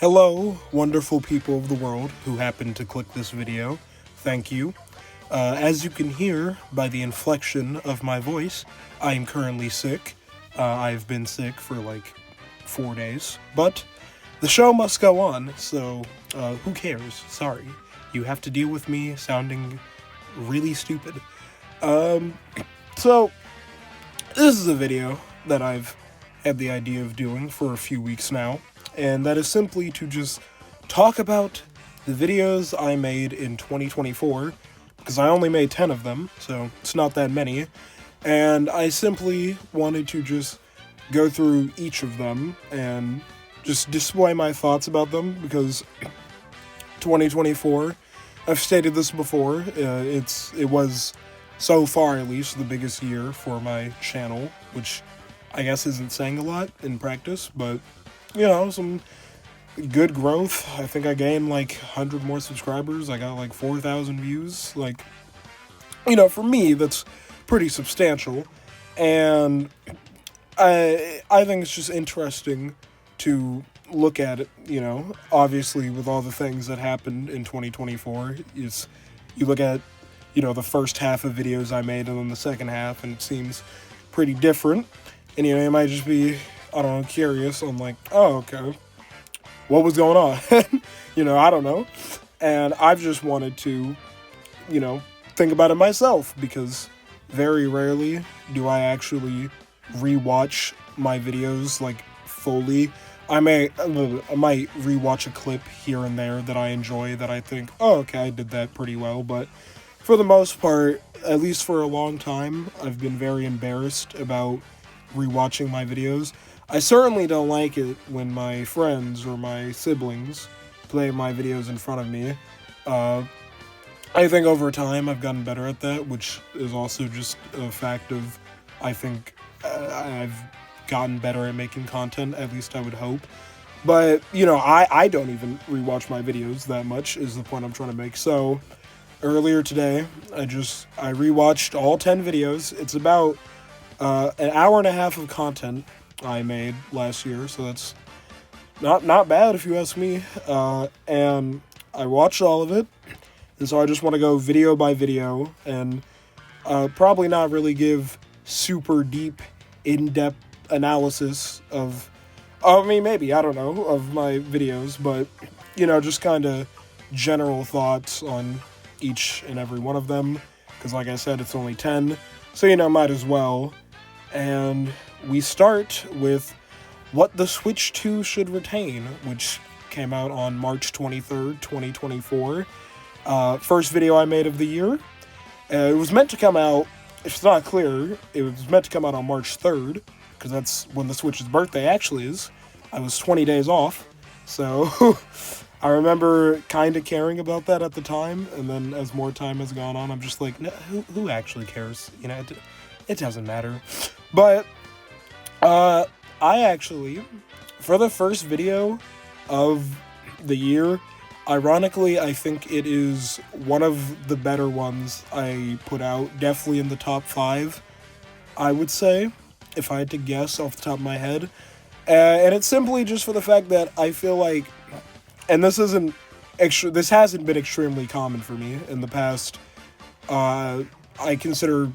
Hello, wonderful people of the world who happened to click this video. Thank you. As you can hear by the inflection of my voice, I am currently sick. I've been sick for like 4 days, but the show must go on, so who cares? Sorry. You have to deal with me sounding really stupid. So, this is a video that I've had the idea of doing for a few weeks now, and that is simply to just talk about the videos I made in 2024, because I only made 10 of them, so it's not that many, and I simply wanted to just go through each of them and just display my thoughts about them, because 2024, I've stated this before, it was, so far at least, the biggest year for my channel, which I guess isn't saying a lot in practice, but, you know, some good growth. I think I gained like 100 more subscribers. I got like 4,000 views. Like, you know, for me, that's pretty substantial. And I think it's just interesting to look at it, you know, obviously with all the things that happened in 2024. You look at, you know, the first half of videos I made and then the second half, and it seems pretty different. And, you know, you might just be, I don't know, curious on like, oh, okay, what was going on? You know, I don't know. And I've just wanted to, you know, think about it myself, because very rarely do I actually rewatch my videos, like, fully. I might rewatch a clip here and there that I enjoy, that I think, oh, okay, I did that pretty well, but for the most part, at least for a long time, I've been very embarrassed about rewatching my videos. I certainly don't like it when my friends or my siblings play my videos in front of me. I think over time I've gotten better at that, which is also just a fact of, I think, I've gotten better at making content, at least I would hope. But, you know, I don't even rewatch my videos that much, is the point I'm trying to make. So, earlier today, I rewatched all 10 videos. It's about an hour and a half of content I made last year, so that's not bad if you ask me. And I watched all of it, and so I just want to go video by video, and probably not really give super deep, in-depth analysis of, I mean, maybe, I don't know, of my videos, but, you know, just kind of general thoughts on each and every one of them, because like I said, it's only 10, so, you know, might as well. And we start with what the Switch 2 should retain, which came out on March 23rd, 2024. First video I made of the year. It was meant to come out, if it's not clear, it was meant to come out on March 3rd, because that's when the Switch's birthday actually is. I was 20 days off, so I remember kind of caring about that at the time, and then as more time has gone on, I'm just like, no, who actually cares? You know, it doesn't matter. But I actually, for the first video of the year, ironically, I think it is one of the better ones I put out, definitely in the top 5, I would say, if I had to guess off the top of my head. And it's simply just for the fact that I feel like, and this hasn't been extremely common for me in the past. I consider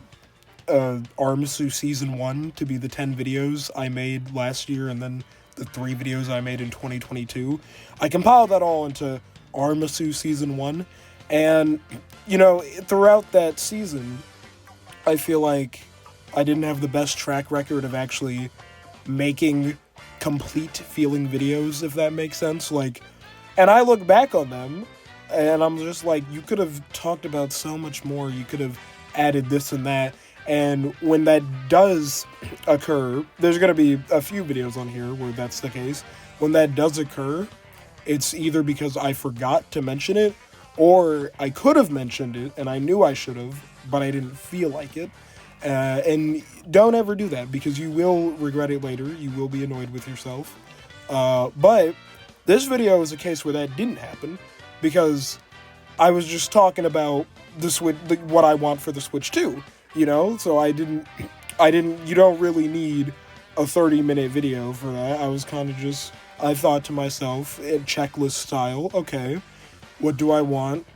Armasu Season 1 to be the 10 videos I made last year, and then the 3 videos I made in 2022. I compiled that all into Armasu Season 1, and, you know, throughout that season, I feel like I didn't have the best track record of actually making complete feeling videos, if that makes sense. Like, and I look back on them, and I'm just like, you could have talked about so much more, you could have added this and that. And when that does occur, there's going to be a few videos on here where that's the case. When that does occur, it's either because I forgot to mention it, or I could have mentioned it and I knew I should have, but I didn't feel like it. And don't ever do that, because you will regret it later. You will be annoyed with yourself. But this video is a case where that didn't happen, because I was just talking about the Switch, what I want for the Switch 2. You know, so you don't really need a 30-minute video for that. I was kind of just I thought to myself, in checklist style, okay, what do I want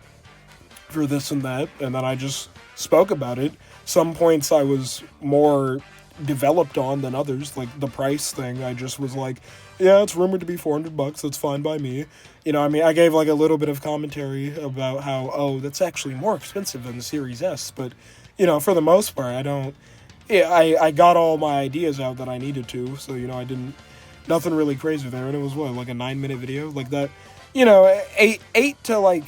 for this and that? And then I just spoke about it. Some points I was more developed on than others, like the price thing. I just was like, yeah, it's rumored to be $400. That's fine by me. I mean, I gave like a little bit of commentary about how, oh, that's actually more expensive than the Series S, but for the most part, I don't. Yeah, I got all my ideas out that I needed to, so I didn't. Nothing really crazy there, and it was what, like a 9-minute video, like that. 8 to like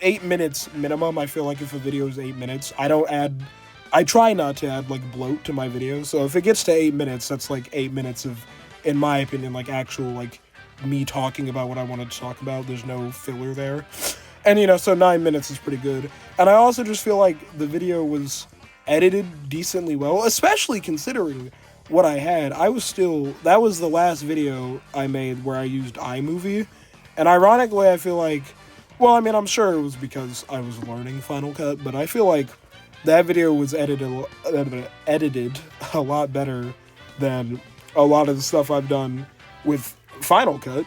8 minutes minimum. I feel like if a video is 8 minutes, I try not to add like bloat to my videos. So if it gets to 8 minutes, that's like 8 minutes of, in my opinion, like actual like me talking about what I wanted to talk about. There's no filler there. And so 9 minutes is pretty good. And I also just feel like the video was edited decently well, especially considering what I had. That was the last video I made where I used iMovie. And ironically, I feel like, well, I mean, I'm sure it was because I was learning Final Cut, but I feel like that video was edited a lot better than a lot of the stuff I've done with Final Cut,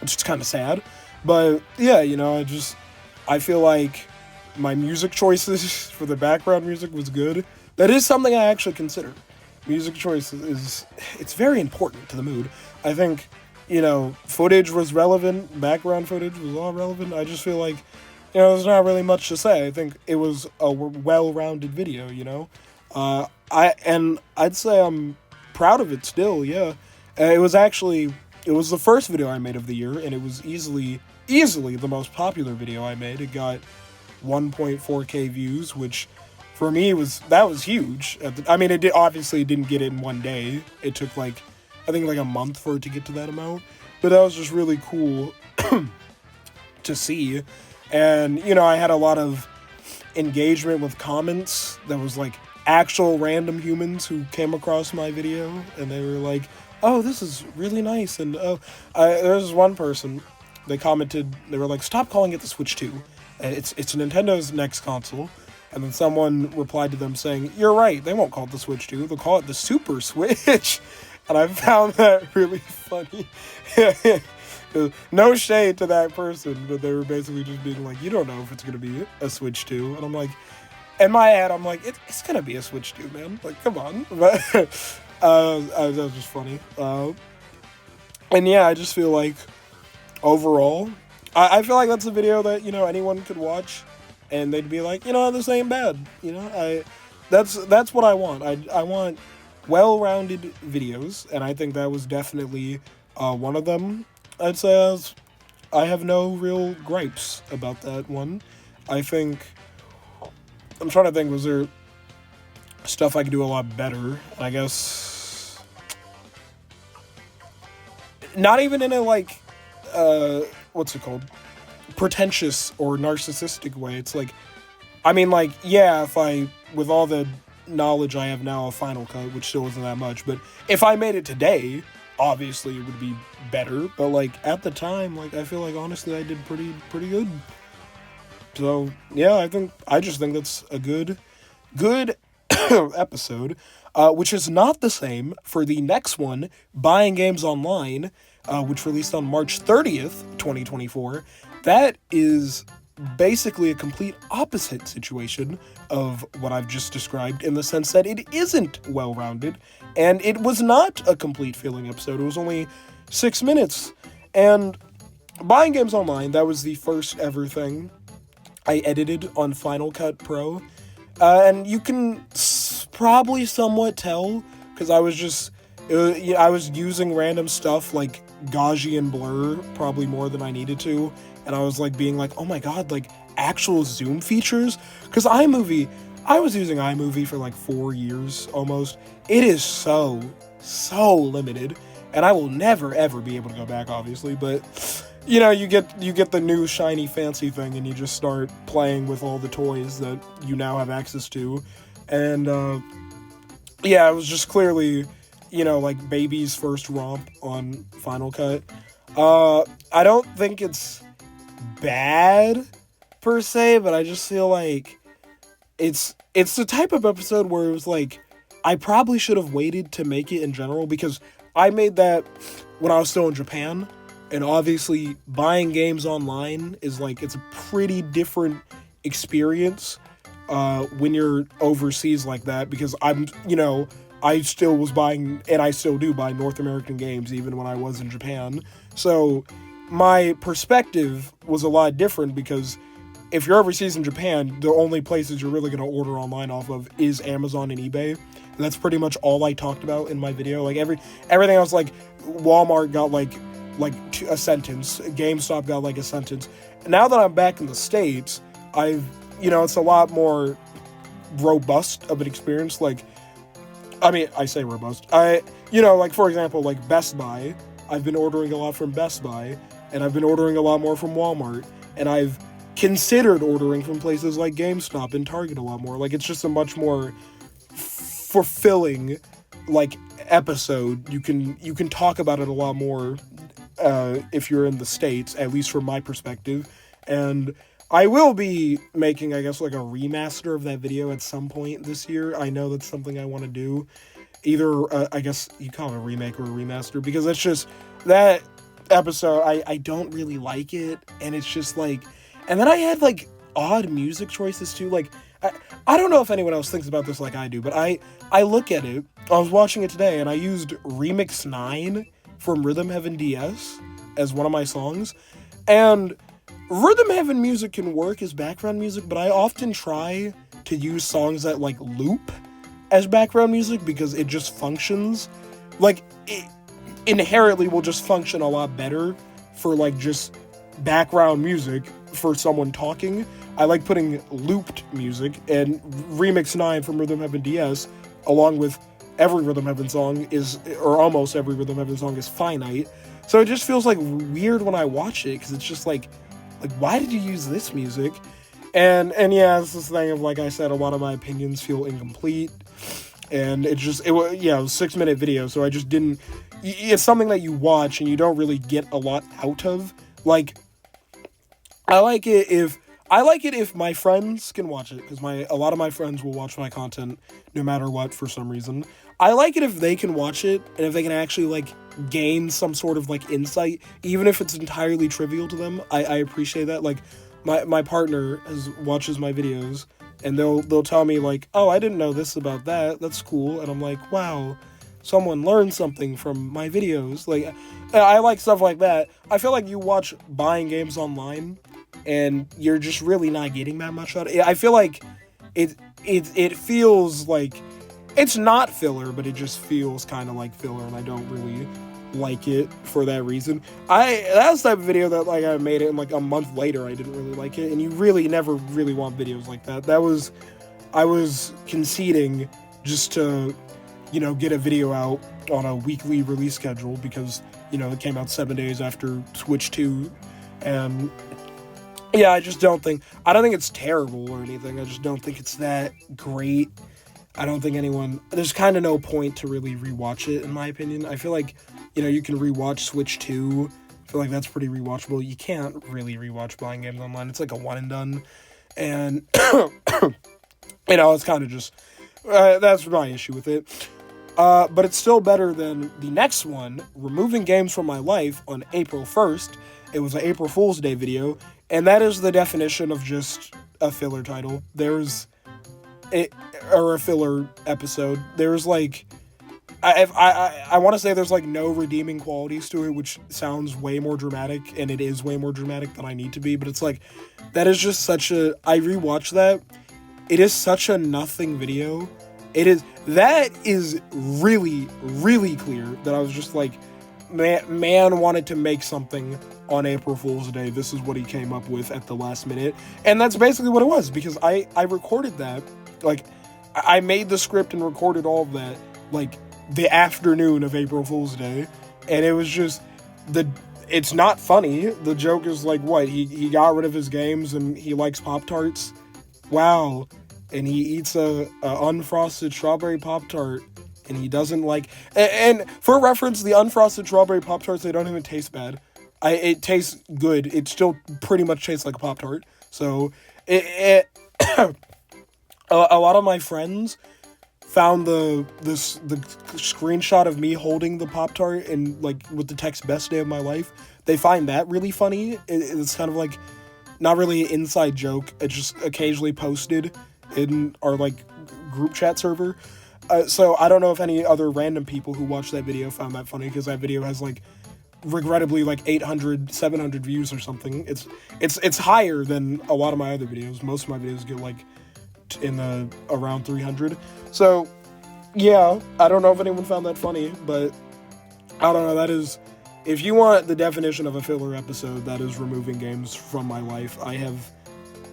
which is kind of sad. But yeah, I feel like my music choices for the background music was good. That is something I actually consider. Music choice it's very important to the mood. I think, footage was relevant, background footage was all relevant. I just feel like, there's not really much to say. I think it was a well-rounded video, I'd say I'm proud of it still, yeah. It was the first video I made of the year, and it was easily the most popular video I made. It got 1.4K views, which for me was huge. It obviously didn't get it in one day. It took I think a month for it to get to that amount. But that was just really cool to see. And, I had a lot of engagement with comments. There was actual random humans who came across my video and they were like, oh, this is really nice. And there was one person, they commented, they were like, stop calling it the Switch 2. It's Nintendo's next console. And then someone replied to them saying, you're right, they won't call it the Switch 2, they'll call it the Super Switch. And I found that really funny. No shade to that person, but they were basically just being like, you don't know if it's going to be a Switch 2. And I'm like, in my head, I'm like, it's going to be a Switch 2, man. Come on. But that was just funny. And yeah, I just feel like, overall, I feel like that's a video that, anyone could watch, and they'd be like, this ain't bad. That's what I want. I want well-rounded videos, and I think that was definitely one of them. I'd say I have no real gripes about that one. I'm trying to think, was there stuff I could do a lot better? I guess not even in a what's it called? Pretentious or narcissistic way. It's yeah, if I, with all the knowledge I have now of Final Cut, which still isn't that much, but if I made it today, obviously it would be better, but at the time, I feel like honestly I did pretty good. So yeah, I just think that's a good episode, which is not the same for the next one, Buying Games Online, which released on March 30th, 2024. That is basically a complete opposite situation of what I've just described, in the sense that it isn't well-rounded, and it was not a complete feeling episode. It was only 6 minutes. And Buying Games Online, that was the first ever thing I edited on Final Cut Pro. And you can probably somewhat tell, because I was using random stuff like Gaussian blur probably more than I needed to. And I was being oh my god, actual zoom features? Because iMovie, I was using iMovie for 4 years almost. It is so limited. And I will never ever be able to go back, obviously. But, you get the new shiny fancy thing and you just start playing with all the toys that you now have access to. And, yeah, it was just clearly, baby's first romp on Final Cut. I don't think it's bad per se, but I just feel like it's the type of episode where it was I probably should have waited to make it in general, because I made that when I was still in Japan. And obviously, buying games online is like, it's a pretty different experience when you're overseas like that, because I still was buying, and I still do buy North American games even when I was in Japan. So my perspective was a lot different, because if you're overseas in Japan, the only places you're really going to order online off of is Amazon and eBay. And that's pretty much all I talked about in my video. Like everything else, like Walmart got like a sentence, GameStop got like a sentence. Now that I'm back in the States, it's a lot more robust of an experience. Like, I mean, I say robust. Like, for example, like Best Buy, I've been ordering a lot from Best Buy, and I've been ordering a lot more from Walmart, and I've considered ordering from places like GameStop and Target a lot more. Like, it's just a much more fulfilling, like, episode. You can talk about it a lot more if you're in the States, at least from my perspective. And I will be making, I guess, like a remaster of that video at some point this year. I know that's something I want to do. Either, I guess you call it a remake or a remaster, because it's just, that episode, I don't really like it, and it's just like, and then I had, like, odd music choices, too. Like, I don't know if anyone else thinks about this like I do, but I look at it, I was watching it today, and I used Remix 9 from Rhythm Heaven DS as one of my songs, and Rhythm Heaven music can work as background music, but I often try to use songs that, like, loop as background music, because it just functions, like, it inherently will just function a lot better for, like, just background music for someone talking. I like putting looped music, and Remix 9 from Rhythm Heaven DS, along with every Rhythm Heaven song or almost every Rhythm Heaven song is finite. So it just feels like weird when I watch it, because it's just like, why did you use this music? And yeah, it's this thing of, like I said, a lot of my opinions feel incomplete, and it was a 6-minute video, so I just didn't, it's something that you watch and you don't really get a lot out of. Like, I like it if my friends can watch it, because a lot of my friends will watch my content no matter what for some reason. I like it if they can watch it, and if they can actually, like, gain some sort of, like, insight, even if it's entirely trivial to them. I appreciate that. Like, my partner watches my videos, and they'll tell me, like, oh, I didn't know this about that, that's cool, and I'm like, wow, someone learned something from my videos. Like, I like stuff like that. I feel like you watch buying games online, and you're just really not getting that much out of it. I feel like it feels like, it's not filler, but it just feels kind of like filler, and I don't really like it for that reason. That's the type of video that, like, I made it, and, like, a month later I didn't really like it, and you really never really want videos like that. I was conceding just to, get a video out on a weekly release schedule, because, it came out 7 days after Switch 2, and yeah, I don't think it's terrible or anything. I just don't think it's that great. I don't think there's kind of no point to really rewatch it, in my opinion. I feel like, you can rewatch Switch 2. I feel like that's pretty rewatchable. You can't really rewatch buying games online. It's like a one and done. And, it's kind of just, that's my issue with it. But it's still better than the next one, removing games from my life on April 1st. It was an April Fool's Day video, and that is the definition of just a filler title. Or a filler episode. There's, like, I want to say there's, like, no redeeming qualities to it, which sounds way more dramatic, and it is way more dramatic than I need to be, but it's like, that is just I rewatched that, it is such a nothing video. That is really, really clear that I was just like, man wanted to make something on April Fool's Day. This is what he came up with at the last minute, and that's basically what it was, because I recorded that, like, I made the script and recorded all of that, like, the afternoon of April Fool's Day, and it was just, it's not funny. The joke is, like, what, he got rid of his games and he likes Pop-Tarts? Wow. And he eats a unfrosted strawberry Pop-Tart, and he doesn't like, and for reference, the unfrosted strawberry Pop-Tarts, they don't even taste bad. It tastes good. It still pretty much tastes like a Pop-Tart. So, a lot of my friends found the screenshot of me holding the Pop-Tart and like with the text "best day of my life," they find that really funny. It's kind of like not really an inside joke. It's just occasionally posted in our like group chat server. So I don't know if any other random people who watched that video found that funny, because that video has like regrettably like 800, 700 views or something. It's higher than a lot of my other videos. Most of my videos get like in the around 300. So yeah, I don't know if anyone found that funny, but I don't know. That is, if you want the definition of a filler episode, that is removing games from my life. I have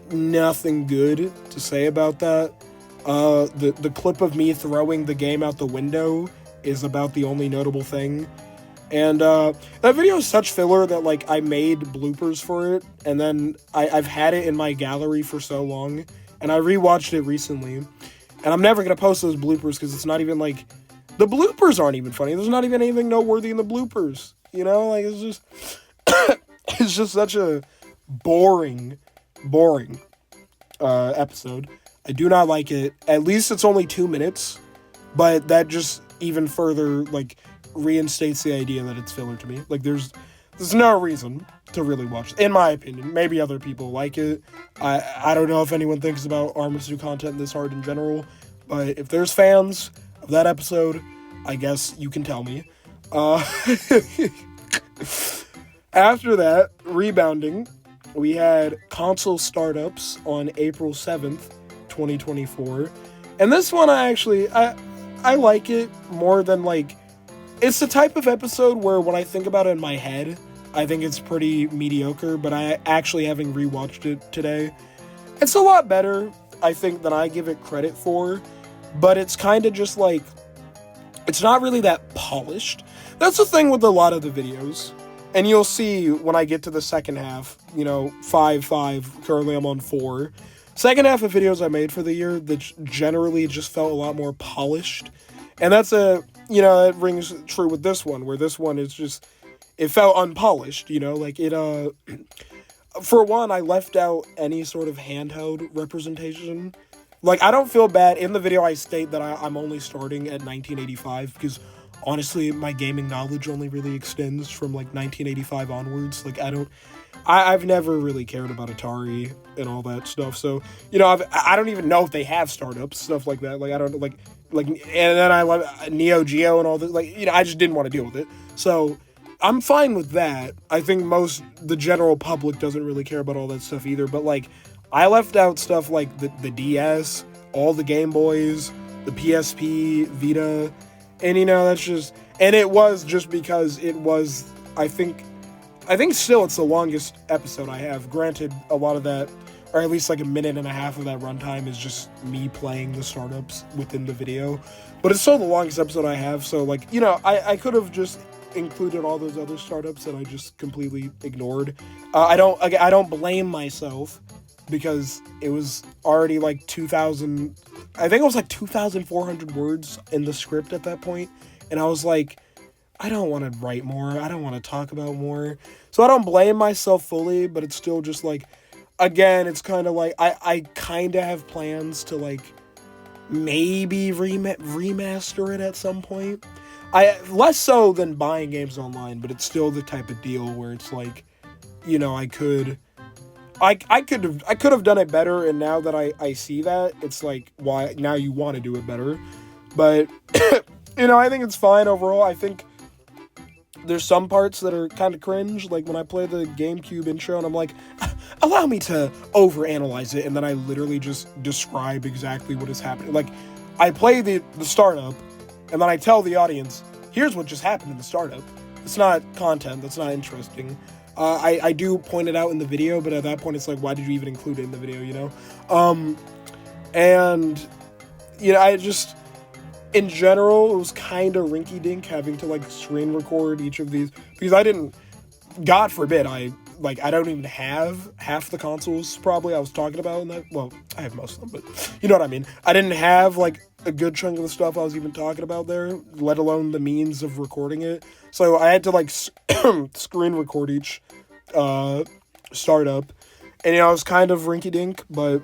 nothing good to say about that. The clip of me throwing the game out the window is about the only notable thing. And that video is such filler that like I made bloopers for it, and then I've had it in my gallery for so long, and I rewatched it recently, and I'm never gonna post those bloopers because it's not even like, the bloopers aren't even funny. There's not even anything noteworthy in the bloopers, you know? Like, it's just it's just such a boring episode. I do not like it. At least it's only 2 minutes, but that just even further like reinstates the idea that it's filler to me. Like, there's no reason to really watch it, in my opinion. Maybe other people like it. I don't know if anyone thinks about Armisu content this hard in general, but if there's fans of that episode, I guess you can tell me. After that, rebounding, we had console startups on April 7th, 2024. And this one I like it more than like, it's the type of episode where when I think about it in my head, I think it's pretty mediocre, but I actually, having rewatched it today, it's a lot better, I think, than I give it credit for, but it's kind of just like, it's not really that polished. That's the thing with a lot of the videos, and you'll see when I get to the second half, 5, currently I'm on 4. Second half of videos I made for the year that generally just felt a lot more polished, and that's that rings true with this one, where this one is just, it felt unpolished, like it, for one, I left out any sort of handheld representation. Like, I don't feel bad. In the video, I state that I'm only starting at 1985, because honestly, my gaming knowledge only really extends from like 1985 onwards. Like, I've never really cared about Atari and all that stuff. So, I don't even know if they have startups, stuff like that. Like, I don't like, and then I love Neo Geo and all this. Like, I just didn't want to deal with it. So I'm fine with that. I think the general public doesn't really care about all that stuff either. But like, I left out stuff like the DS, all the Game Boys, the PSP, Vita, and that's just, and it was just because it was, I think still it's the longest episode I have. Granted, a lot of that, or at least like a minute and a half of that runtime, is just me playing the startups within the video, but it's still the longest episode I have. So like, I could have just included all those other startups that I just completely ignored. I don't blame myself, because it was already like 2,000, I think it was like 2,400 words in the script at that point, and I was like, I don't want to write more, I don't want to talk about more, so I don't blame myself fully, but it's still just like, again, it's kind of like, I kind of have plans to like, maybe remaster it at some point. Less so than buying games online, but it's still the type of deal where it's like, I could have done it better, and now that I see that, it's like, why now you want to do it better. But I think it's fine overall. I think there's some parts that are kind of cringe, like when I play the GameCube intro and I'm like, allow me to overanalyze it, and then I literally just describe exactly what is happening. Like, I play the startup, and then I tell the audience, here's what just happened in the startup. It's not content, that's not interesting. I do point it out in the video, but at that point it's like, why did you even include it in the video, And, I just, in general, it was kind of rinky-dink having to, like, screen record each of these, because I didn't, God forbid, I don't even have half the consoles, probably, I was talking about in that. Well, I have most of them, but you know what I mean. I didn't have, like, a good chunk of the stuff I was even talking about there, let alone the means of recording it. So I had to, like, screen record each startup, and, it was kind of rinky-dink, but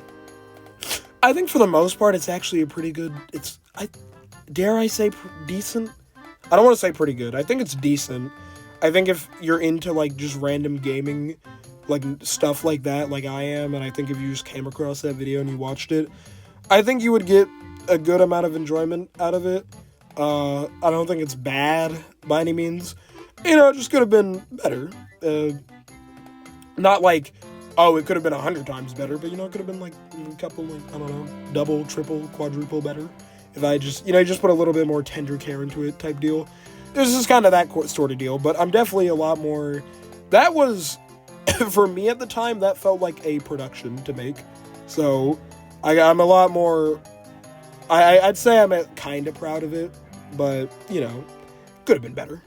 I think for the most part, it's actually a pretty good, dare I say decent? I don't want to say pretty good. I think it's decent. I think if you're into, like, just random gaming, like, stuff like that, like I am, and I think if you just came across that video and you watched it, I think you would get a good amount of enjoyment out of it. I don't think it's bad by any means. You know, it just could have been better. Not like, oh, it could have been 100 times better, but, you know, it could have been, like, a couple, like, I don't know, double, triple, quadruple better. If I just, you know, just put a little bit more tender care into it type deal. This is kind of that sort of deal, but I'm definitely a lot more, that was, for me at the time, that felt like a production to make. So, I'm a lot more, I'd say I'm kind of proud of it, but, you know, could have been better.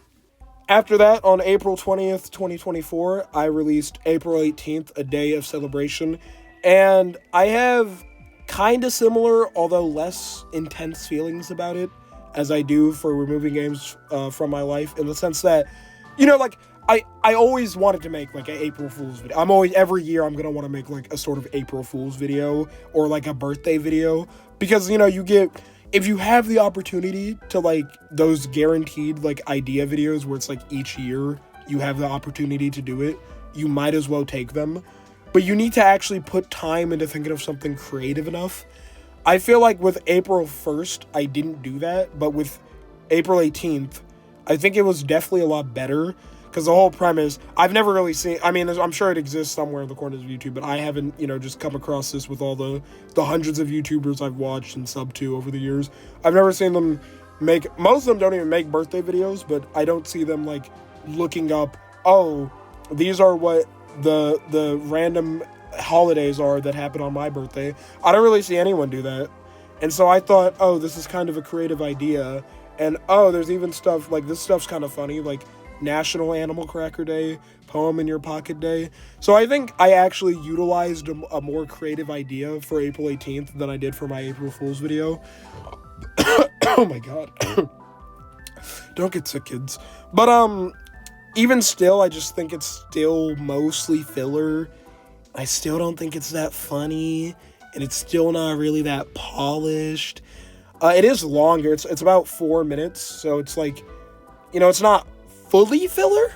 After that, on April 20th, 2024, I released April 18th, A Day of Celebration, and I have kind of similar, although less intense feelings about it, as I do for removing games from my life, in the sense that, you know, like, I always wanted to make, like, an April Fool's video. Every year I'm gonna want to make, like, a sort of April Fool's video, or, like, a birthday video, because, you know, if you have the opportunity to, like, those guaranteed, like, idea videos where it's, like, each year you have the opportunity to do it, you might as well take them. But you need to actually put time into thinking of something creative enough. I feel like with April 1st, I didn't do that, but with April 18th, I think it was definitely a lot better, because the whole premise, I've never really seen, I mean, I'm sure it exists somewhere in the corners of YouTube, but I haven't, you know, just come across this with all the hundreds of YouTubers I've watched and subbed to over the years. I've never seen them most of them don't even make birthday videos, but I don't see them, like, looking up, oh, these are what the random holidays are that happen on my birthday. I don't really see anyone do that. And so I thought, oh, this is kind of a creative idea. And, oh, there's even stuff, like, this stuff's kind of funny, like National Animal Cracker Day, Poem in Your Pocket Day. So I think I actually utilized a more creative idea for April 18th than I did for my April Fool's video. Oh my god. Don't get sick, kids. But, even still, I just think it's still mostly filler. I still don't think it's that funny, and it's still not really that polished. It is longer. It's about 4 minutes, so it's like, you know, it's not fully filler.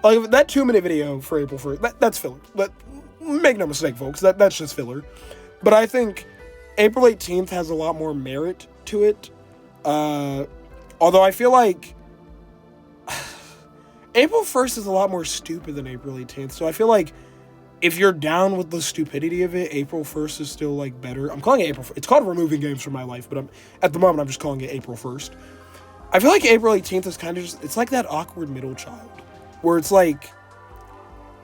Like, that 2-minute video for April 1st, that's filler. But make no mistake, folks, that's just filler. But I think April 18th has a lot more merit to it. Although I feel like April 1st is a lot more stupid than April 18th, so I feel like if you're down with the stupidity of it, April 1st is still, like, better. I'm calling it April 1st. It's called Removing Games from My Life, but at the moment, I'm just calling it April 1st. I feel like April 18th is kind of just, it's like that awkward middle child, where it's like,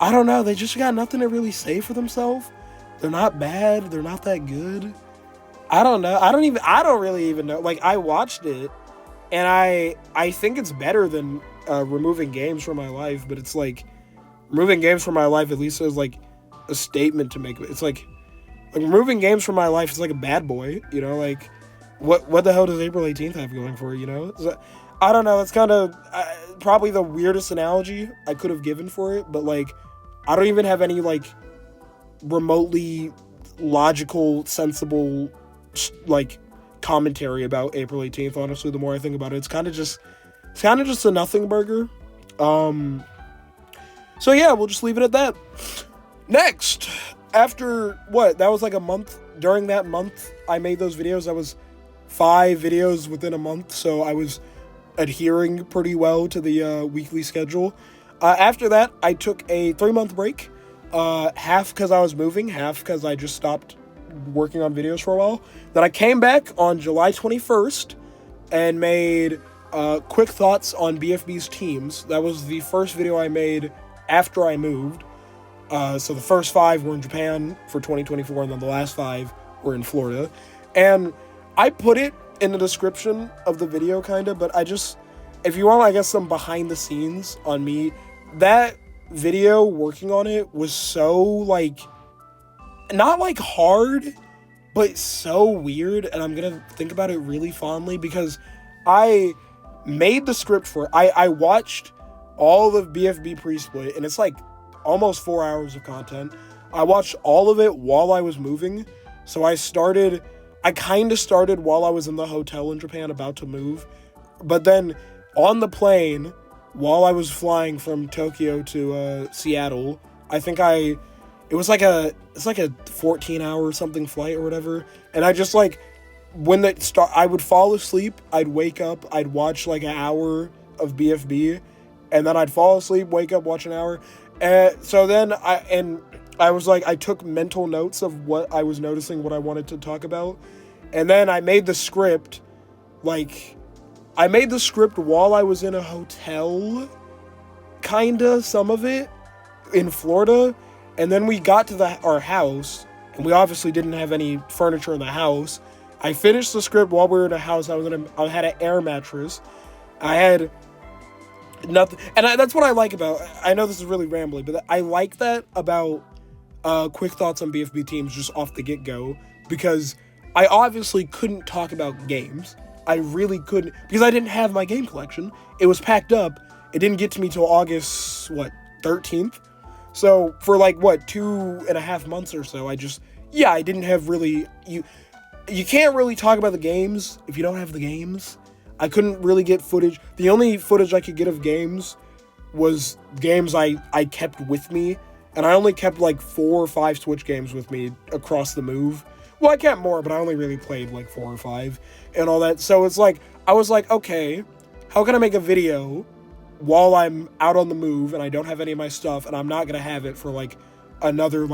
I don't know, they just got nothing to really say for themselves. They're not bad, they're not that good. I don't know, I don't really even know. Like, I watched it, and I think it's better than Removing Games from My Life, but it's like, Removing Games from My Life at least has, like, a statement to make. It's like Removing Games from My Life is like a bad boy, you know, like, what the hell does April 18th have going for it, you know? So, I don't know, it's kind of probably the weirdest analogy I could have given for it, but, like, I don't even have any, like, remotely logical, sensible, like, commentary about April 18th, honestly. The more I think about it, it's kind of just a nothing burger. So yeah, we'll just leave it at that. Next, after that was like a month. During that month I made those videos, that was 5 videos within a month, so I was adhering pretty well to the weekly schedule. After that, I took a 3-month break, half because I was moving, half because I just stopped working on videos for a while. Then I came back on July 21st and made quick thoughts on BFB's teams. That was the first video I made after I moved. So the first 5 were in Japan for 2024, and then the last 5 were in Florida. And I put it in the description of the video, kind of, but if you want, I guess, some behind the scenes on me, that video, working on it, was so, like, not, like, hard, but so weird, and I'm gonna think about it really fondly, because I made the script for it. I watched all of BFB pre-split, and it's, like, almost 4 hours of content. I watched all of it while I was moving, so I I kind of started while I was in the hotel in Japan about to move. But then on the plane, while I was flying from Tokyo to Seattle, I think it was like a 14-hour or something flight or whatever. And I just like, I would fall asleep, I'd wake up, I'd watch like an hour of BFB, and then I'd fall asleep, wake up, watch an hour. So then I was like, I took mental notes of what I was noticing, what I wanted to talk about. And then I made the script, while I was in a hotel, kinda, some of it, in Florida. And then we got to our house, and we obviously didn't have any furniture in the house. I finished the script while we were in a house. I had an air mattress. I had nothing, and that's what I like about. I know this is really rambling, but I like that about quick thoughts on BFB teams just off the get-go, because I obviously couldn't talk about games. I really couldn't, because I didn't have my game collection. It was packed up. It didn't get to me till August 13th. So for 2.5 months or so, I didn't have really You can't really talk about the games if you don't have the games. I couldn't really get footage. The only footage I could get of games was games I kept with me. And I only kept 4 or 5 Switch games with me across the move. Well, I kept more, but I only really played 4 or 5 and all that. So it's I was like, okay, how can I make a video while I'm out on the move and I don't have any of my stuff and I'm not going to have it for another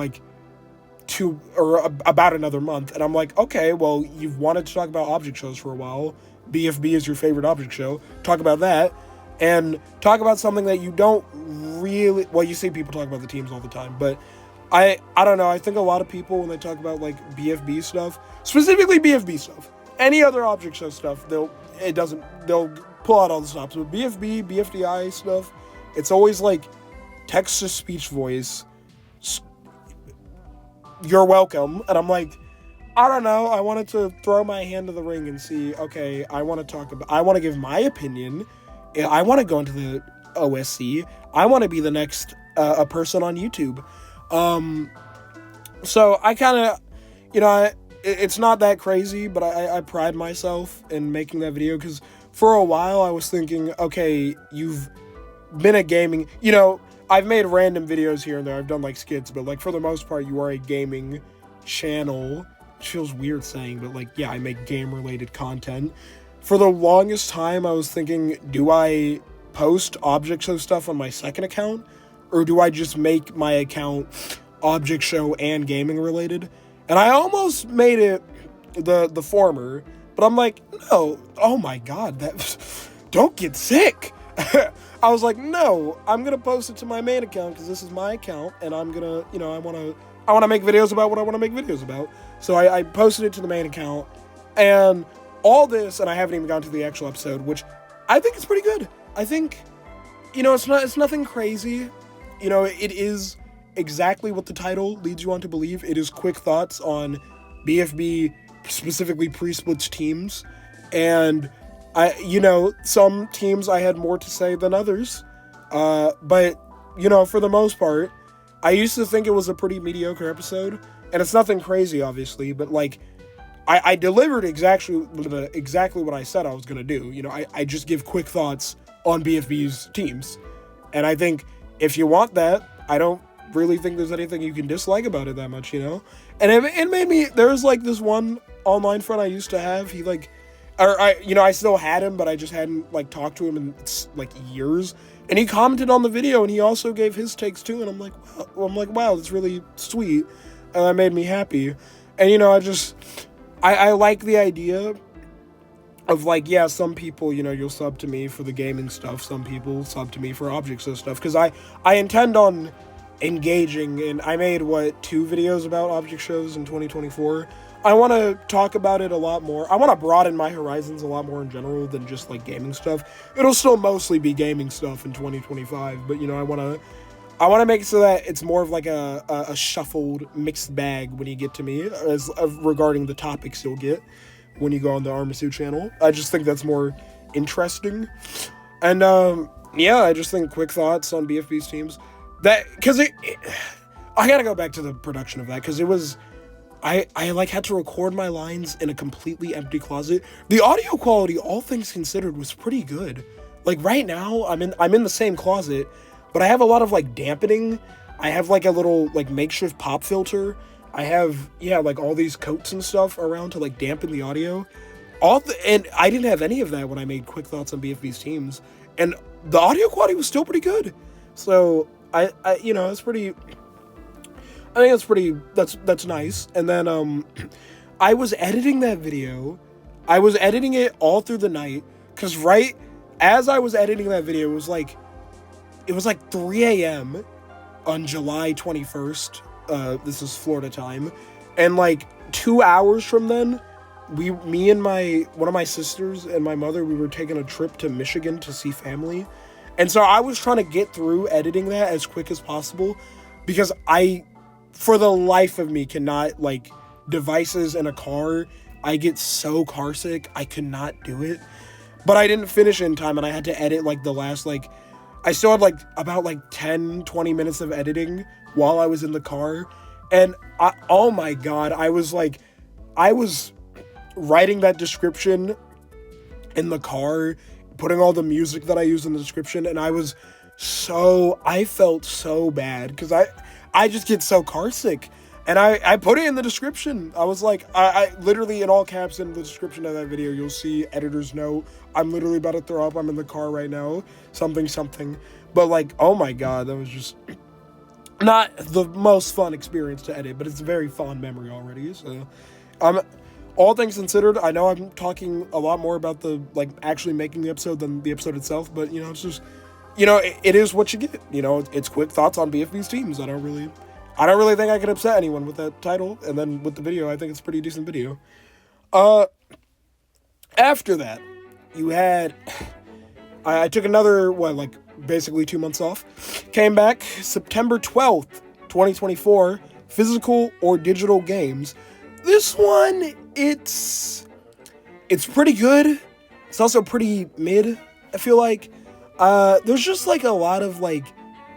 about another month. And I'm like, okay, well, you've wanted to talk about object shows for a while. BFB is your favorite object show. Talk about that. And talk about something that you don't really... Well, you see people talk about the teams all the time, but I don't know. I think a lot of people, when they talk about, BFB stuff, specifically BFB stuff, any other object show stuff, they'll pull out all the stops. But BFB, BFDI stuff, it's always, text-to-speech voice, you're welcome. And I'm like, I don't know. I wanted to throw my hand to the ring and see, okay, I want to give my opinion. I want to go into the OSC. I want to be the next a person on YouTube. So I kind of, it's not that crazy, but I pride myself in making that video, because for a while I was thinking, okay, you've been a gaming, I've made random videos here and there. I've done skits, but for the most part, you are a gaming channel. It feels weird saying, but I make game related content. For the longest time, I was thinking, do I post object show stuff on my second account, or do I just make my account object show and gaming related? And I almost made it the former, but I'm like, no, oh my god, don't get sick. I was like, no, I'm gonna post it to my main account because this is my account, and I'm gonna, I wanna make videos about what I want to make videos about. So I posted it to the main account, and all this, and I haven't even gotten to the actual episode, which I think is pretty good. I think, it's nothing crazy. It is exactly what the title leads you on to believe. It is quick thoughts on BFB, specifically pre-splits teams, and some teams I had more to say than others, but, for the most part, I used to think it was a pretty mediocre episode, and it's nothing crazy, obviously, but, I delivered exactly what I said I was gonna do. I just give quick thoughts on BFB's teams, and I think if you want that, I don't really think there's anything you can dislike about it that much, and it made me, there was, this one online friend I used to have, I still had him, but I just hadn't, talked to him in, years. And he commented on the video, and he also gave his takes, too. And I'm like, wow, that's really sweet. And that made me happy. And, I like the idea of, some people, you'll sub to me for the gaming stuff. Some people sub to me for objects and stuff. Because I intend on engaging, and I made, 2 videos about object shows in 2024. I want to talk about it a lot more. I want to broaden my horizons a lot more in general than just gaming stuff. It'll still mostly be gaming stuff in 2025, but I want to make it so that it's more of a shuffled mixed bag when you get to me regarding the topics you'll get when you go on the Armasu channel. I just think that's more interesting. And I just think quick thoughts on BFB's teams. I gotta go back to the production of that, because it was I like had to record my lines in a completely empty closet. The audio quality, all things considered, was pretty good. Like right now, I'm in the same closet, but I have a lot of like dampening. I have like a little like makeshift pop filter. I have like all these coats and stuff around to like dampen the audio. And I didn't have any of that when I made Quick Thoughts on BFB's teams, and the audio quality was still pretty good. So I it's pretty. I think that's pretty, that's nice. And then, I was editing that video. I was editing it all through the night. Cause right as I was editing that video, it was like 3 a.m. on July 21st. This is Florida time. And like 2 hours from then, me and one of my sisters and my mother, we were taking a trip to Michigan to see family. And so I was trying to get through editing that as quick as possible because for the life of me, cannot, like, devices in a car. I get so car sick, I could not do it. But I didn't finish in time, and I had to edit, like, the last, like, I still had, like, about, like, 10, 20 minutes of editing while I was in the car. And, oh my god, I was writing that description in the car, putting all the music that I use in the description, and I felt so bad, because I just get so car sick. And I put it in the description. I was like, I literally in all caps in the description of that video, you'll see editor's note. I'm literally about to throw up. I'm in the car right now. Something. But like, oh my god, that was just not the most fun experience to edit, but it's a very fond memory already. So, all things considered, I know I'm talking a lot more about the, like, actually making the episode than the episode itself, but, it's just, it is what you get. It's Quick Thoughts on BFB's teams. I don't really think I could upset anyone with that title. And then with the video, I think it's a pretty decent video. After that, you had, I took another, basically 2 months off. Came back September 12th, 2024, physical or digital games. This one, it's pretty good. It's also pretty mid, I feel like. There's just, like, a lot of, like,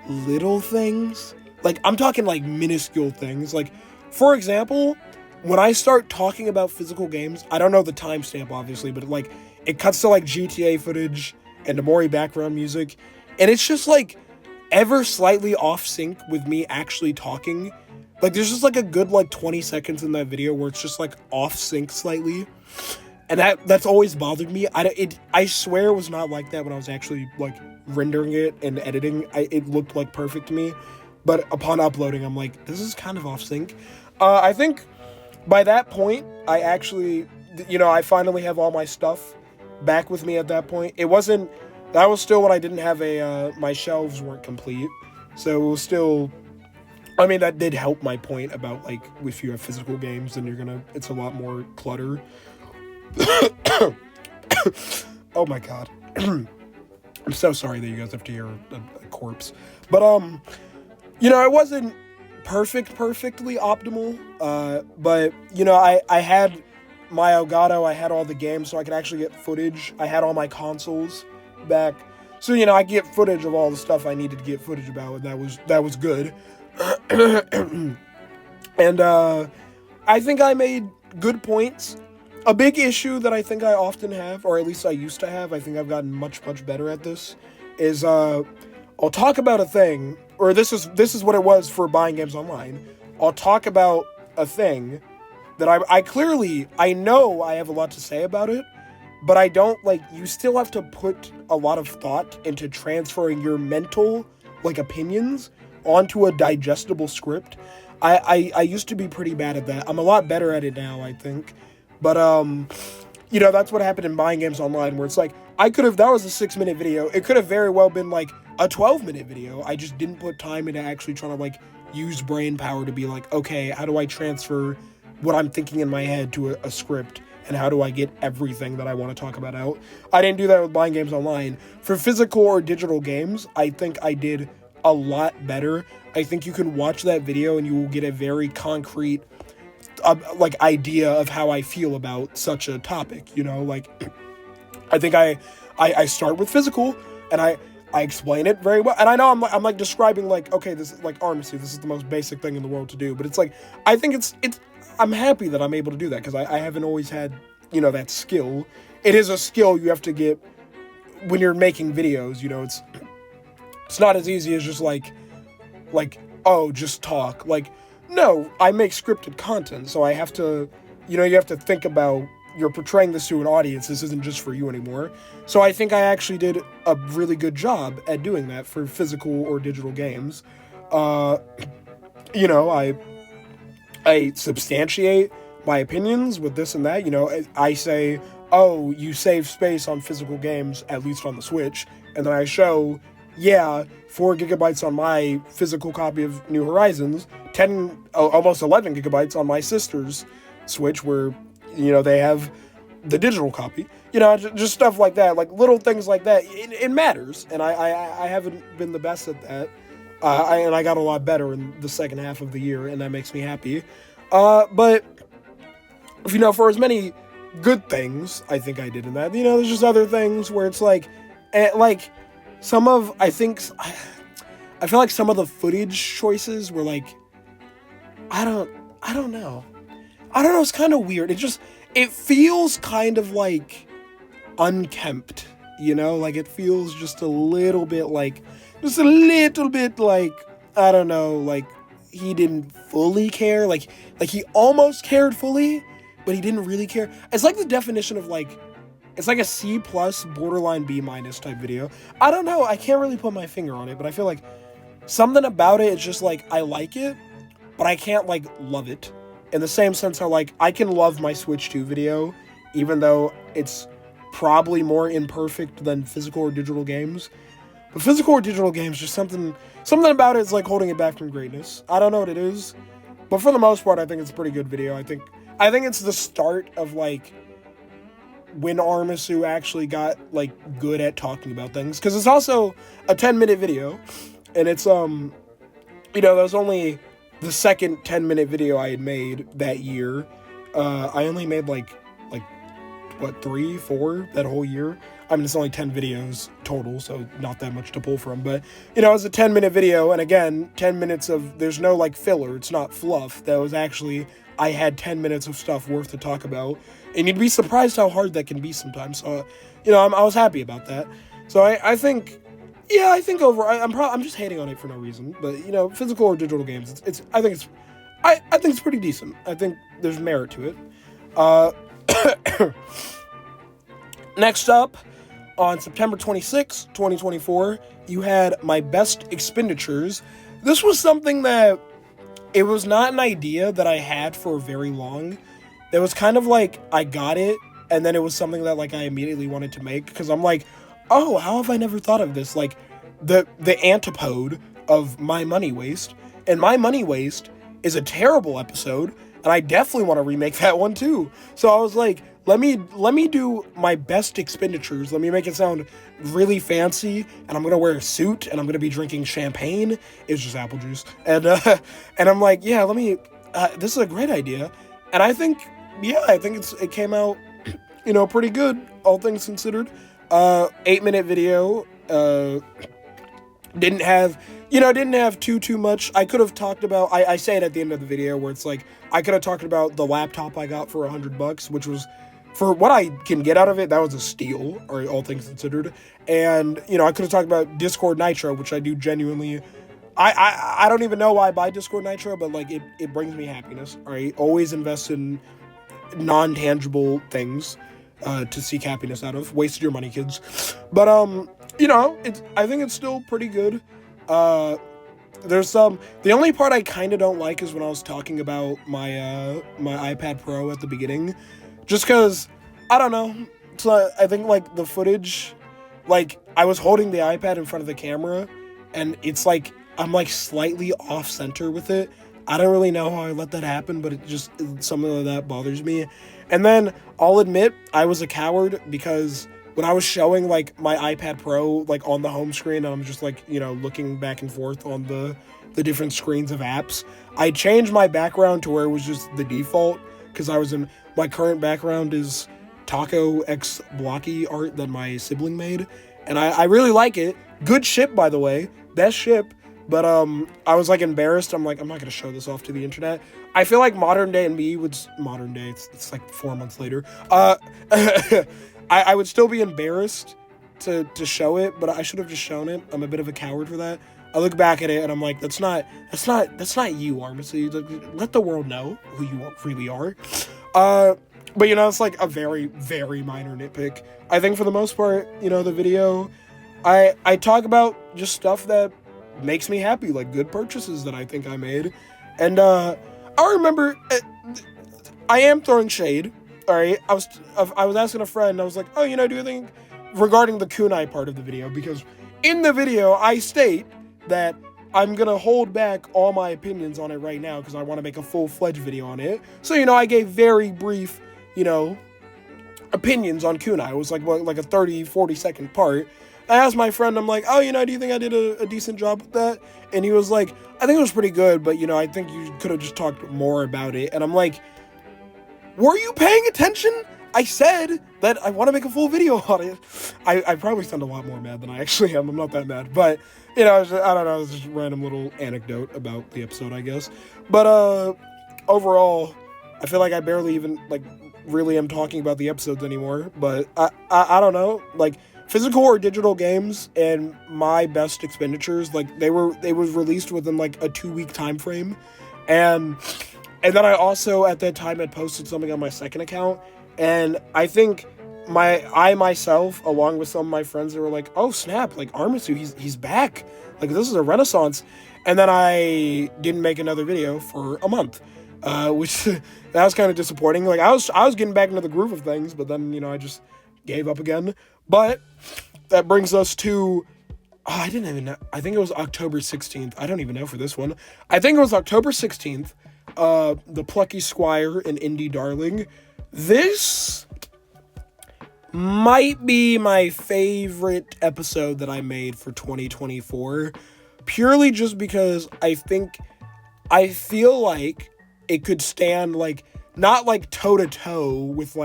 little things. Like, I'm talking, like, minuscule things. Like, for example, when I start talking about physical games, I don't know the timestamp, obviously, but, like, it cuts to, like, GTA footage and Omori background music, and it's just, like, ever slightly off-sync with me actually talking. Like, there's just, like, a good, like, 20 seconds in that video where it's just, like, off-sync slightly. And that's always bothered me. I swear it was not like that when I was actually, like, rendering it and editing. It looked, like, perfect to me. But upon uploading, I'm like, this is kind of off sync. I think by that point, I actually, I finally have all my stuff back with me at that point. That was still when I didn't have my shelves weren't complete. So it was still, I mean, that did help my point about, like, if you have physical games, then it's a lot more clutter. Oh my god. I'm so sorry that you guys have to hear a corpse. But, it wasn't perfectly optimal, but, I had my Elgato, I had all the games, so I could actually get footage. I had all my consoles back, so, I could get footage of all the stuff I needed to get footage about, and that was good. And, I think I made good points. A big issue that I think I often have, or at least I used to have, I think I've gotten much better at this, is, I'll talk about a thing, or this is what it was for buying games online. I'll talk about a thing that I know I have a lot to say about it, but I don't, you still have to put a lot of thought into transferring your mental, opinions onto a digestible script. I used to be pretty bad at that. I'm a lot better at it now, I think. But, that's what happened in buying games online, where it's like, that was a 6-minute video. It could have very well been, a 12-minute video. I just didn't put time into actually trying to, use brain power to be like, okay, how do I transfer what I'm thinking in my head to a script? And how do I get everything that I want to talk about out? I didn't do that with buying games online. For physical or digital games, I think I did a lot better. I think you can watch that video and you will get a very concrete idea of how I feel about such a topic, I think I start with physical, and I explain it very well. And I know I'm like describing like, okay, this is like Armacy, this is the most basic thing in the world to do. But it's like, I think it's I'm happy that I'm able to do that because I haven't always had, that skill. It is a skill you have to get when you're making videos, it's not as easy as just like, oh, just talk. Like, no, I make scripted content, so I have to, you have to think about, you're portraying this to an audience, this isn't just for you anymore. So I think I actually did a really good job at doing that for physical or digital games. I substantiate my opinions with this and that, I say, oh, you save space on physical games, at least on the Switch, and then I show, 4 gigabytes on my physical copy of New Horizons, almost 11 gigabytes on my sister's Switch, where, they have the digital copy, just stuff like that, like little things like that. It matters, and I haven't been the best at that, and I got a lot better in the second half of the year, and that makes me happy. But, for as many good things I think I did in that, there's just other things where it's like some of, I feel like some of the footage choices were like, I don't know, it's kind of weird. It feels kind of like unkempt, like it feels just a little bit like, I don't know, like he didn't fully care, like he almost cared fully, but he didn't really care. It's like the definition of like, it's like a C+, borderline B- type video. I don't know, I can't really put my finger on it, but I feel like something about it is just like, I like it, but I can't like love it. In the same sense how like, I can love my Switch 2 video, even though it's probably more imperfect than physical or digital games. But physical or digital games, just something about it is like holding it back from greatness. I don't know what it is, but for the most part, I think it's a pretty good video. I think it's the start of like, when Armasu actually got like good at talking about things, because it's also a 10-minute video, and it's that was only the second 10-minute video I had made that year. I only made like 3, 4 that whole year. I mean, it's only 10 videos total, so not that much to pull from, but it was a 10-minute video, and again, 10 minutes of, there's no like filler, it's not fluff. That was actually, I had 10 minutes of stuff worth to talk about, and you'd be surprised how hard that can be sometimes. So, I was happy about that. So I think overall, I'm just hating on it for no reason. But physical or digital games, I think it's pretty decent. I think there's merit to it. Next up, on September 26, 2024, you had my best expenditures. This was something that, it was not an idea that I had for very long. It was kind of like, I got it, and then it was something that like I immediately wanted to make, because I'm like, oh, how have I never thought of this? Like, the antipode of My Money Waste, and My Money Waste is a terrible episode, and I definitely want to remake that one too. So I was like, let me do my best expenditures. Let me make it sound really fancy, and I'm gonna wear a suit, and I'm gonna be drinking champagne. It's just apple juice, and I'm like, yeah, this is a great idea, and I think it came out, pretty good, all things considered. 8-minute video, didn't have too much. I could have talked about, I say it at the end of the video, where it's like, I could have talked about the laptop I got for $100, which was, for what I can get out of it, that was a steal, or all things considered. And, I could have talked about Discord Nitro, which I do genuinely, I don't even know why I buy Discord Nitro, but like, it brings me happiness. I always invest in non-tangible things to seek happiness out of. Wasted your money, kids. But I think it's still pretty good. There's the only part I kind of don't like is when I was talking about my my iPad Pro at the beginning, just because I don't know. So I think like the footage, like I was holding the iPad in front of the camera, and it's like I'm like slightly off center with it. I don't really know how I let that happen, but something like that bothers me. And then I'll admit I was a coward, because when I was showing like my iPad Pro like on the home screen, and I'm just like, looking back and forth on the different screens of apps, I changed my background to where it was just the default, because my current background is Taco X Blocky art that my sibling made, and I really like it, Good ship, by the way. Best ship. But I was like embarrassed. I'm like, I'm not gonna show this off to the internet. I feel like modern day and me would modern day. It's like 4 months later. I would still be embarrassed to show it, but I should have just shown it. I'm a bit of a coward for that. I look back at it and I'm like, that's not you, Armistead. Let the world know who you really are. But it's like a very, very minor nitpick. I think for the most part, the video, I talk about just stuff that makes me happy, like good purchases that I think I made. And I remember, I am throwing shade. All right, I was asking a friend. I was like, oh, do you think regarding the kunai part of the video, because in the video I state that I'm gonna hold back all my opinions on it right now because I want to make a full-fledged video on it. So I gave very brief, opinions on kunai. It was like a 30-40 second part. I asked my friend, I'm like, oh, do you think I did a decent job with that? And he was like, I think it was pretty good, but, I think you could have just talked more about it. And I'm like, were you paying attention? I said that I want to make a full video on it. I probably sound a lot more mad than I actually am. I'm not that mad. But, I don't know. It's just a random little anecdote about the episode, I guess. But overall, I feel like I barely even, really am talking about the episodes anymore. But I don't know. Physical or digital games and my best expenditures, they was released within a 2-week time frame, and then I also at that time had posted something on my second account, and I think I myself, along with some of my friends, they were like, oh snap, Armisu, he's back, this is a renaissance, and then I didn't make another video for a month, which that was kind of disappointing. I was getting back into the groove of things, but then I just gave up again. But that brings us to, I didn't even know, I think it was October 16th. I don't even know for this one. I think it was October 16th, the Plucky Squire and Indie Darling. This might be my favorite episode that I made for 2024, purely just because I feel like it could stand, not toe-to-toe with,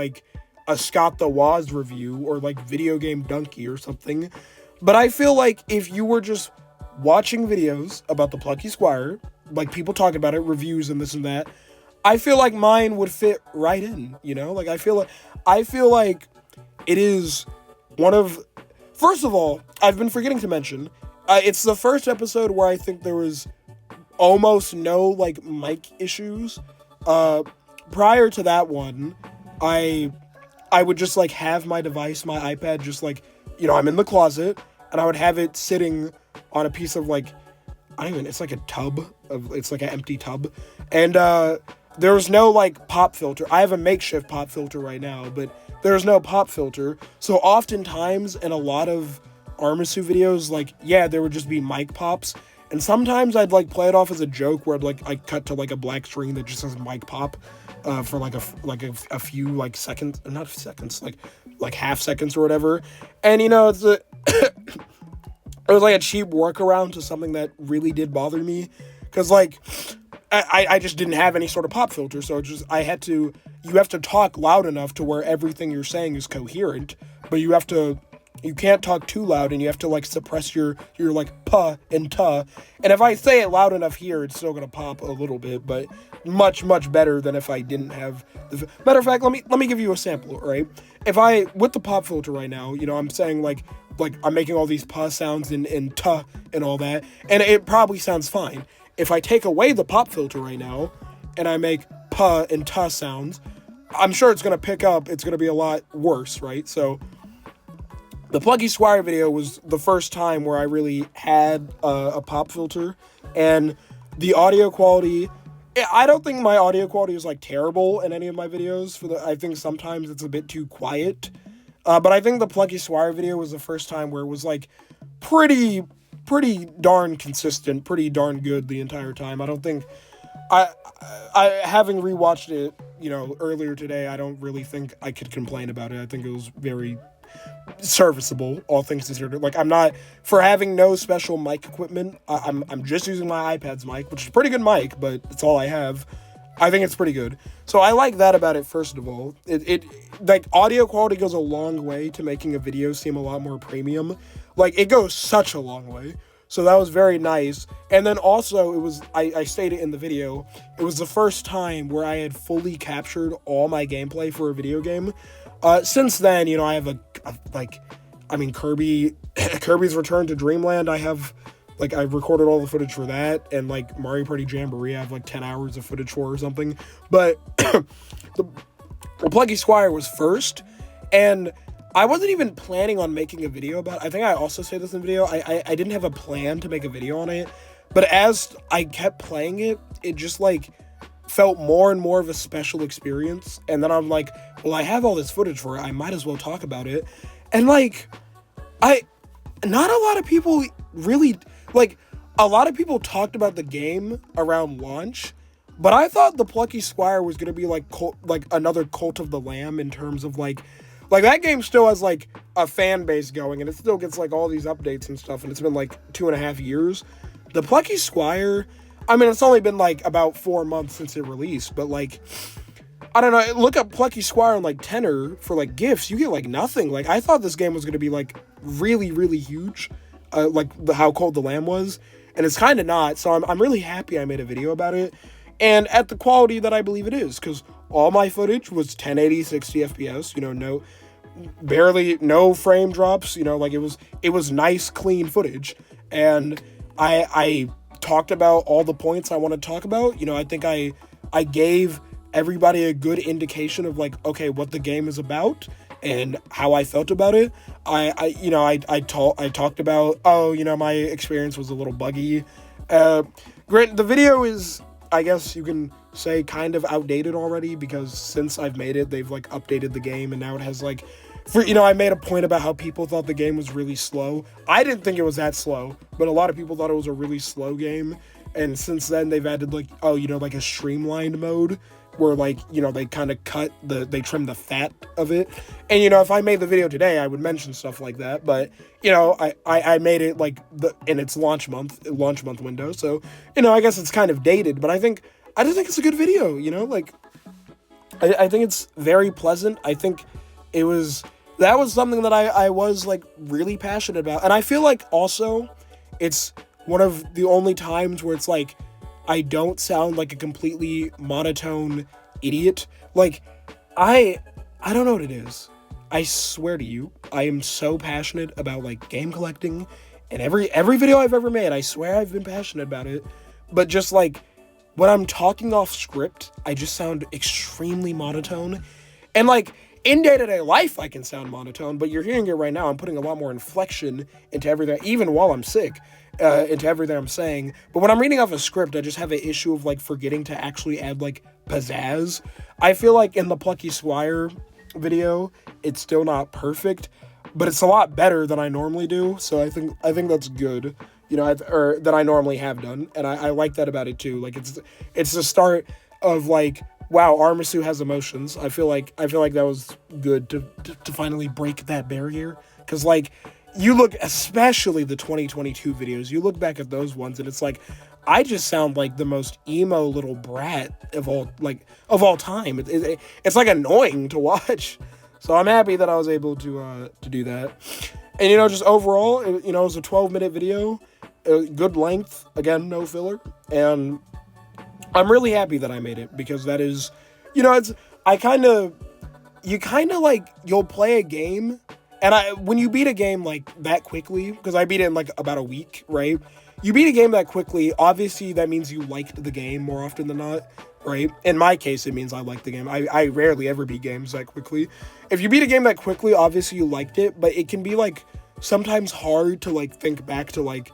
a Scott the Woz review or Video Game Donkey or something, but I feel like if you were just watching videos about the Plucky Squire, people talk about it, reviews and this and that, I feel like mine would fit right in, I feel like it is one of, first of all, I've been forgetting to mention, it's the first episode where I think there was almost no mic issues. Prior to that one, I would just have my device, my iPad, just I'm in the closet, and I would have it sitting on a piece of it's like a tub it's like an empty tub, and there was no pop filter. I have a makeshift pop filter right now, but there's no pop filter. So oftentimes in a lot of Armisu videos, there would just be mic pops, and sometimes I'd play it off as a joke where I'd cut to a black screen that just says mic pop. For a few seconds, not seconds, half seconds or whatever, and it's it was a cheap workaround to something that really did bother me, because I just didn't have any sort of pop filter, so you have to talk loud enough to where everything you're saying is coherent, but you can't talk too loud, and you have to suppress your puh and tuh. And if I say it loud enough here, it's still gonna pop a little bit, but much better than if I didn't have the. Matter of fact, let me give you a sample, right? If I with the pop filter right now, I'm saying I'm making all these puh sounds and tuh and all that, and it probably sounds fine. If I take away the pop filter right now, and I make puh and tuh sounds, I'm sure it's gonna pick up. It's gonna be a lot worse, right? So. The Plucky Squire video was the first time where I really had a pop filter, and the audio quality, I don't think my audio quality is terrible in any of my videos. I think sometimes it's a bit too quiet, but I think the Plucky Squire video was the first time where it was pretty darn consistent, pretty darn good the entire time. I don't think, I having rewatched it, earlier today, I don't really think I could complain about it. I think it was very serviceable, all things considered. I'm not, for having no special mic equipment, I'm just using my iPad's mic, which is a pretty good mic, but it's all I have. I think it's pretty good. So I like that about it, first of all. It like, audio quality goes a long way to making a video seem a lot more premium. Like, it goes such a long way. So that was very nice. And then also, it was, I stated in the video, it was the first time where I had fully captured all my gameplay for a video game. Since then, you know, I have Kirby's Return to Dreamland, I've recorded all the footage for that, and, like, Mario Party Jamboree, I have, like, 10 hours of footage for or something. But the Plucky Squire was first, and I wasn't even planning on making a video about it. I think I also say this in the video. I didn't have a plan to make a video on it, but as I kept playing it, it just, like, felt more and more of a special experience. And then I'm like, well, I have all this footage for it. I might as well talk about it. And, like, not a lot of people really, like, a lot of people talked about the game around launch, but I thought the Plucky Squire was going to be, like, another Cult of the Lamb in terms of, like, that game still has, like, a fan base going, and it still gets, like, all these updates and stuff, and it's been, like, 2.5 years. The Plucky Squire, I mean, it's only been, like, about 4 months since it released, but, like, I don't know, look up Plucky Squire on, like, Tenor for, like, gifts, you get, like, nothing. Like, I thought this game was going to be, like, really, really huge, how Cold the Lamb was, and it's kind of not, so I'm really happy I made a video about it, and at the quality that I believe it is, because all my footage was 1080, 60 FPS, you know, no frame drops, you know, like, it was nice, clean footage, and I talked about all the points I want to talk about. You know, I think I gave everybody a good indication of, like, okay, what the game is about and how I felt about it. I talked about, oh, you know, my experience was a little buggy. Granted, the video is, I guess you can say, kind of outdated already, because since I've made it, they've, like, updated the game, and now it has, like, I made a point about how people thought the game was really slow. I didn't think it was that slow, but a lot of people thought it was a really slow game, and since then, they've added, like, like, a streamlined mode, where, like, you know, they kind of they trim the fat of it, and, you know, if I made the video today, I would mention stuff like that, but, you know, I made it, like, in its launch month window, so, you know, I guess it's kind of dated, but I just think it's a good video, you know, like, I think it's very pleasant. I think that was something that I was, like, really passionate about, and I feel like, also, it's one of the only times where it's, like, I don't sound like a completely monotone idiot. Like, I don't know what it is. I swear to you, I am so passionate about, like, game collecting, and every video I've ever made, I swear I've been passionate about it, but just, like, when I'm talking off script, I just sound extremely monotone, and, like, in day-to-day life, I can sound monotone, but you're hearing it right now. I'm putting a lot more inflection into everything, even while I'm sick, into everything I'm saying. But when I'm reading off a script, I just have an issue of, like, forgetting to actually add, like, pizzazz. I feel like in the Plucky Squire video, it's still not perfect, but it's a lot better than I normally do, so I think that's good, you know, or that I normally have done, and I like that about it, too. Like, it's the start of, like, wow, Armasu has emotions. I feel like that was good to finally break that barrier. Because, like, you look, especially the 2022 videos, you look back at those ones, and it's like, I just sound like the most emo little brat of all time. It's like annoying to watch. So I'm happy that I was able to do that. And, you know, just overall, it was a 12-minute video, good length, again, no filler, and I'm really happy that I made it, because that is, you know, you'll play a game, and when you beat a game, like, that quickly, because I beat it in, like, about a week, right? You beat a game that quickly, obviously that means you liked the game more often than not, right? In my case, it means I liked the game. I rarely ever beat games that quickly. If you beat a game that quickly, obviously you liked it, but it can be, like, sometimes hard to, like, think back to, like,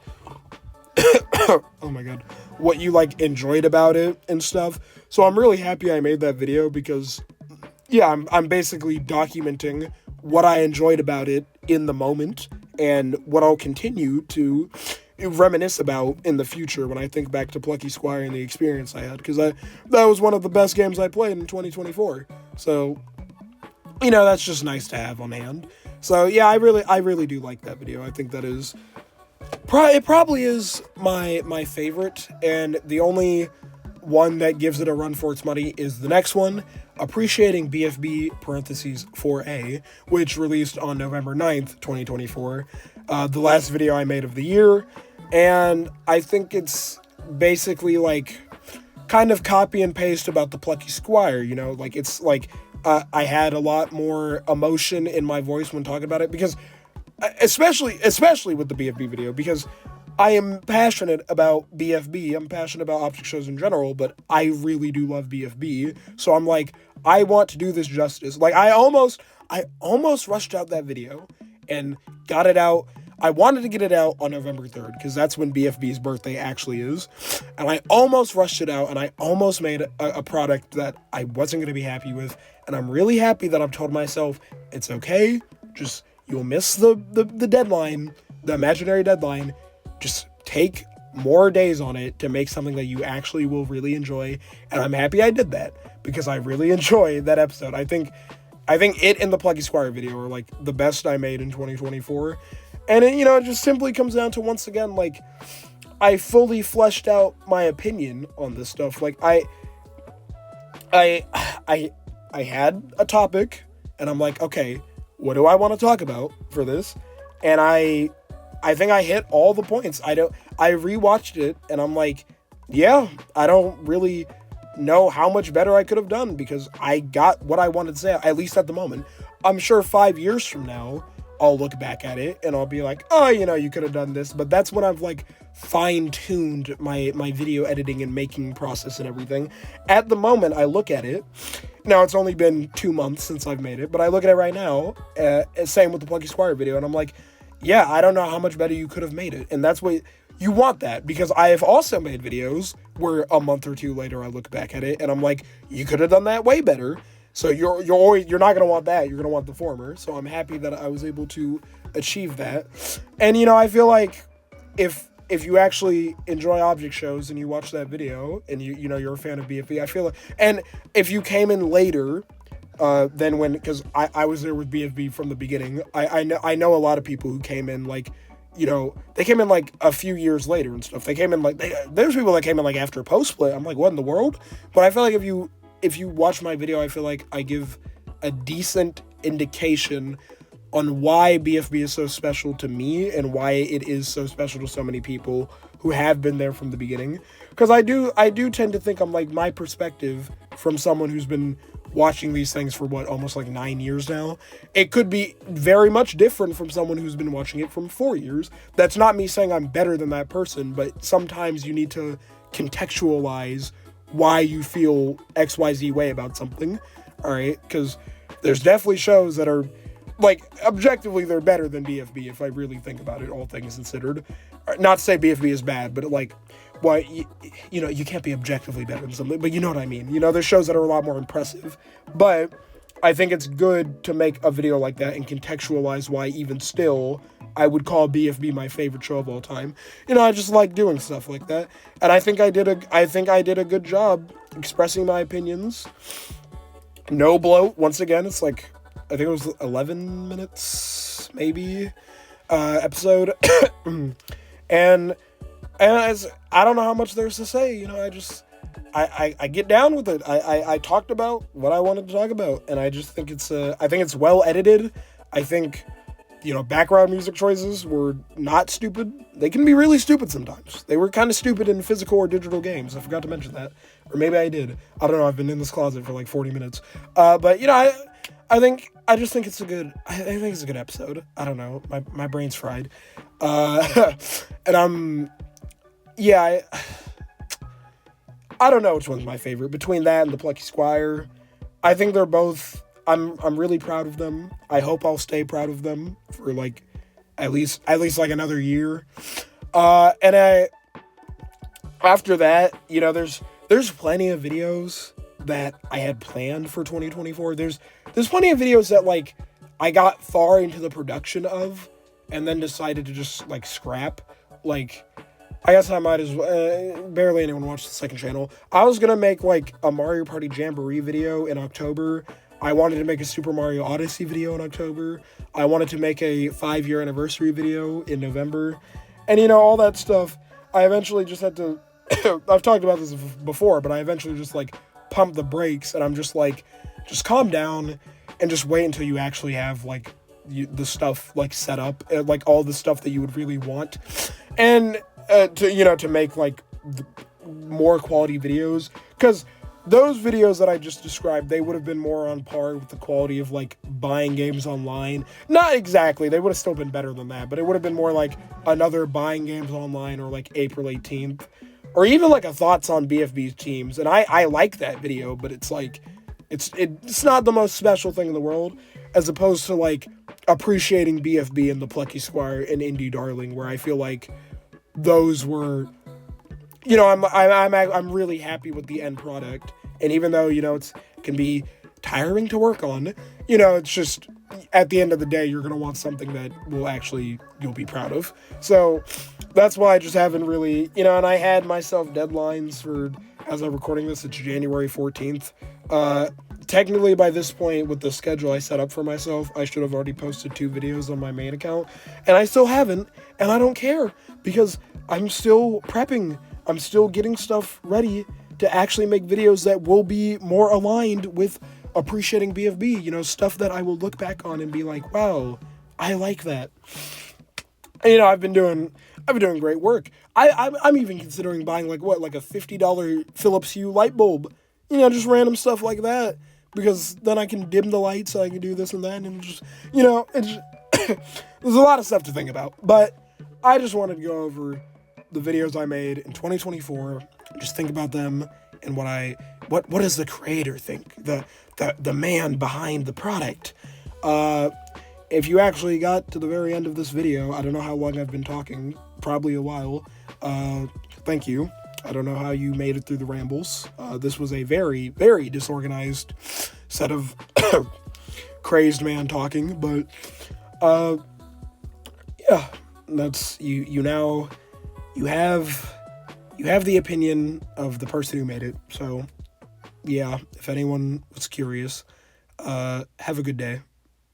oh my god, what you, like, enjoyed about it and stuff. So I'm really happy I made that video, because, yeah, I'm basically documenting what I enjoyed about it in the moment, and what I'll continue to reminisce about in the future when I think back to Plucky Squire and the experience I had, because that was one of the best games I played in 2024. So, you know, that's just nice to have on hand. So, yeah, I really do like that video. I think that is, it probably is my favorite, and the only one that gives it a run for its money is the next one, Appreciating BFB parentheses 4A, which released on November 9th, 2024. The last video I made of the year, and I think it's basically like kind of copy and paste about the Plucky Squire, you know, like it's like I had a lot more emotion in my voice when talking about it, because especially with the BFB video, because I am passionate about BFB. I'm passionate about object shows in general, but I really do love BFB. So I'm like, I want to do this justice. Like, I almost rushed out that video and got it out. I wanted to get it out on November 3rd, because that's when BFB's birthday actually is. And I almost rushed it out, and I almost made a product that I wasn't going to be happy with. And I'm really happy that I've told myself, it's okay. Just, you'll miss the deadline, the imaginary deadline. Just take more days on it to make something that you actually will really enjoy. And I'm happy I did that, because I really enjoy that episode. I think it and the Plucky Squire video are like the best I made in 2024. And it, you know, it just simply comes down to, once again, like, I fully fleshed out my opinion on this stuff. Like, I had a topic, and I'm like, okay, what do I want to talk about for this? And I think I hit all the points. I rewatched it, and I'm like, yeah, I don't really know how much better I could have done, because I got what I wanted to say, at least at the moment. I'm sure 5 years from now, I'll look back at it, and I'll be like, oh, you know, you could have done this. But that's when I've, like, fine-tuned my video editing and making process and everything. At the moment, I look at it. Now, it's only been 2 months since I've made it, but I look at it right now, same with the Plucky Squire video, and I'm like, yeah, I don't know how much better you could have made it. And that's what you want, that, because I have also made videos where a month or two later I look back at it and I'm like, you could have done that way better. So you're not going to want that. You're going to want the former. So I'm happy that I was able to achieve that. And, you know, I feel like if you actually enjoy object shows and you watch that video and you know, you're a fan of BFB, I feel like, and if you came in later, then when, because I was there with BFB from the beginning. I know a lot of people who came in, like, you know, they came in like a few years later and stuff. They came in like, there's people that came in like after post split. I'm like, what in the world? But I feel like if you watch my video, I feel like I give a decent indication on why BFB is so special to me and why it is so special to so many people who have been there from the beginning. Because I do tend to think, I'm like, my perspective from someone who's been watching these things for almost like 9 years now, it could be very much different from someone who's been watching it from 4 years. That's not me saying I'm better than that person, but sometimes you need to contextualize why you feel XYZ way about something, all right? Because there's definitely shows that are, like, objectively, they're better than BFB if I really think about it, all things considered. Not to say BFB is bad, but, like, well, you know, you can't be objectively better than something, but you know what I mean. You know, there's shows that are a lot more impressive. But I think it's good to make a video like that and contextualize why, even still, I would call BFB my favorite show of all time. You know, I just like doing stuff like that. And I think I did a good job expressing my opinions. No bloat. Once again, it's like, I think it was 11 minutes, maybe, episode. And as I don't know how much there's to say, you know, I get down with it. I talked about what I wanted to talk about, and I just think it's well edited. I think, you know, background music choices were not stupid. They can be really stupid sometimes. They were kind of stupid in physical or digital games. I forgot to mention that. Or maybe I did. I don't know. I've been in this closet for like 40 minutes. But, you know, I just think it's a good episode. I don't know. My brain's fried. And I don't know which one's my favorite. Between that and the Plucky Squire, I think they're both, I'm really proud of them. I hope I'll stay proud of them for like at least like another year. After that, you know, there's plenty of videos that I had planned for 2024. There's plenty of videos that, like, I got far into the production of and then decided to just, like, scrap. Like, I guess I might as well, barely anyone watched the second channel. I was gonna make, like, a Mario Party Jamboree video in October. I wanted to make a Super Mario Odyssey video in October. I wanted to make a 5-year anniversary video in November. And, you know, all that stuff, I eventually just had to I've talked about this before, but I eventually just like pump the brakes, and I'm just like, just calm down and just wait until you actually have like the stuff like set up, like all the stuff that you would really want, and to make like more quality videos, because those videos that I just described, they would have been more on par with the quality of like buying games online. Not exactly, they would have still been better than that, but it would have been more like another buying games online, or like April 18th, or even like a thoughts on BFB's teams. And I like that video, but it's like it's not the most special thing in the world, as opposed to like appreciating BFB and the Plucky Squire and Indie Darling, where I feel like those were, I'm really happy with the end product. And even though, it can be tiring to work on, it's just, at the end of the day, you're going to want something that you'll be proud of. So that's why I just haven't really, and I had myself deadlines for, as I'm recording this, it's January 14th. Technically, by this point, with the schedule I set up for myself, I should have already posted 2 videos on my main account, and I still haven't, and I don't care, because I'm still prepping. I'm still getting stuff ready to actually make videos that will be more aligned with appreciating BFB, stuff that I will look back on and be like, wow, I like that. And, I've been doing great work. I'm even considering buying like a $50 Philips Hue light bulb, just random stuff like that, because then I can dim the lights, so I can do this and that, and just, it's there's a lot of stuff to think about. But I just wanted to go over the videos I made in 2024, just think about them, and what does the creator think, the man behind the product. If you actually got to the very end of this video, I don't know how long I've been talking, probably a while, thank you. I don't know how you made it through the rambles. This was a very, very disorganized set of crazed man talking, but yeah, that's you now. You have the opinion of the person who made it. So, yeah, if anyone was curious, have a good day.